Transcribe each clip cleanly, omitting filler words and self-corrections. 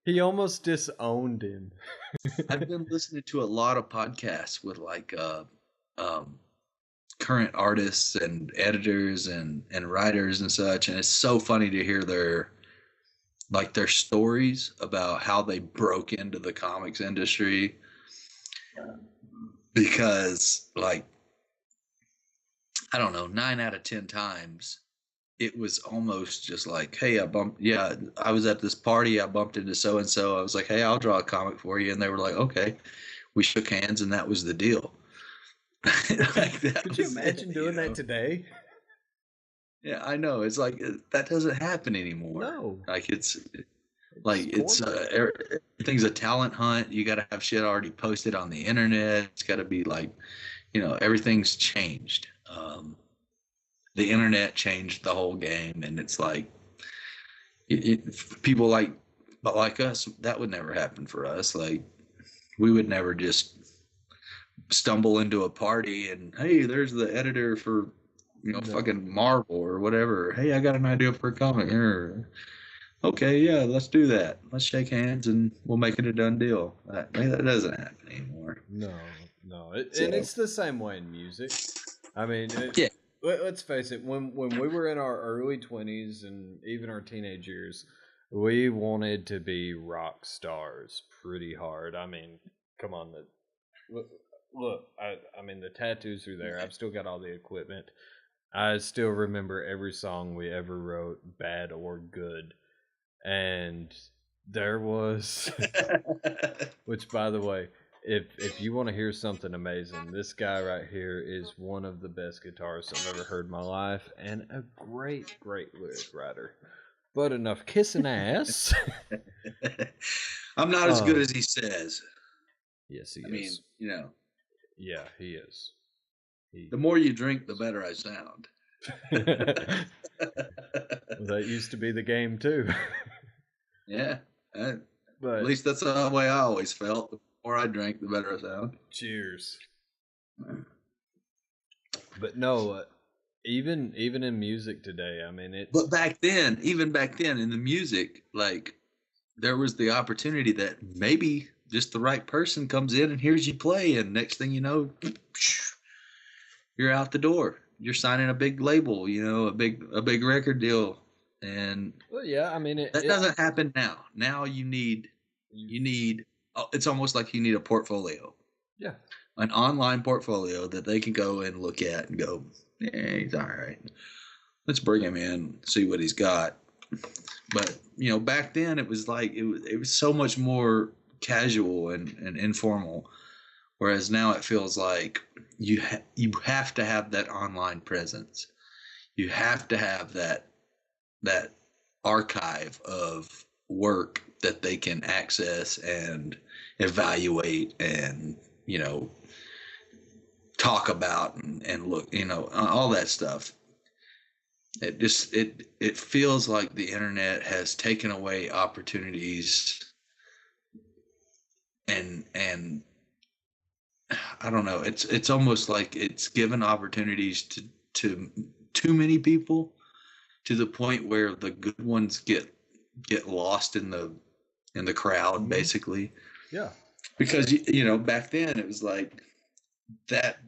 He almost disowned him. I've been listening to a lot of podcasts with current artists and editors and writers and such, and it's so funny to hear their stories about how they broke into the comics industry, because I don't know, 9 out of 10 times it was almost just like, hey, I was at this party, I bumped into so and so, I was like, hey, I'll draw a comic for you, and they were like, okay. We shook hands, and that was the deal. Could you imagine doing that today? Yeah, I know. It's like that doesn't happen anymore. No. Everything's a talent hunt. You got to have shit already posted on the internet. It's got to be everything's changed. The internet changed the whole game, and it's like people like us, that would never happen for us. Like, we would never just stumble into a party and, hey, there's the editor for fucking Marvel or whatever. Hey, I got an idea for a comic here. Okay, yeah, let's do that. Let's shake hands and we'll make it a done deal. That doesn't happen anymore. No. And it's the same way in music. I mean, let's face it. When we were in our early 20s and even our teenage years, we wanted to be rock stars pretty hard. I mean, come on, look. I mean, the tattoos are there. I've still got all the equipment. I still remember every song we ever wrote, bad or good. And there was, which, by the way, if you want to hear something amazing, this guy right here is one of the best guitarists I've ever heard in my life, and a great lyric writer. But enough kissing ass. I'm not as good as he says. Yes, he is. I mean, Yeah, he is. The more you drink, the better I sound. That used to be the game too. Yeah, but at least that's the way I always felt. The more I drank, the better I sound. Cheers. But no, even in music today, I mean, it's. But even back then in the music, like, there was the opportunity that maybe just the right person comes in and hears you play, and next thing you know, you're out the door. You're signing a big label, a big record deal. And well, yeah, I mean, that doesn't happen now. Now you need it's almost like you need a portfolio. Yeah. An online portfolio that they can go and look at and go, yeah, he's all right. Let's bring him in, see what he's got. But, back then it was like, it was so much more casual and informal. Whereas now it feels like you have to have that online presence. You have to have that archive of work that they can access and evaluate and, talk about and look, all that stuff. It just, it feels like the internet has taken away opportunities and I don't know. It's almost like it's given opportunities to too many people, to the point where the good ones get lost in the crowd, basically. Yeah. Because back then it was like that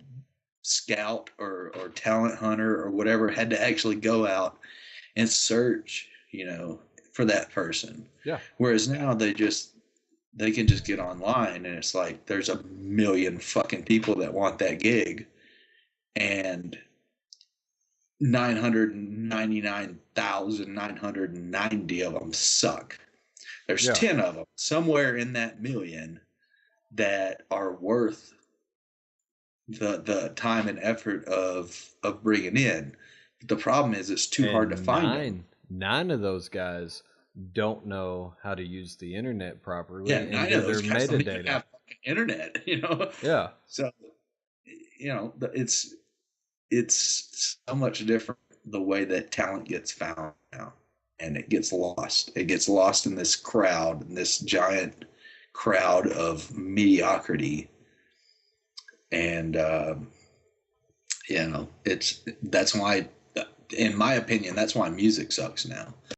scout or talent hunter or whatever had to actually go out and search, for that person. Yeah. Whereas now they can just get online, and it's like there's a million fucking people that want that gig, and 999,990 of them suck. There's 10 of them somewhere in that million that are worth the time and effort of bringing in. But the problem is it's too hard to find them. 9 of those guys don't know how to use the internet properly. Yeah, 9 of those guys don't even have internet, Yeah. So, it's so much different the way that talent gets found now, and it gets lost. It gets lost in this crowd, in this giant crowd of mediocrity. And, that's why, in my opinion, that's why music sucks now.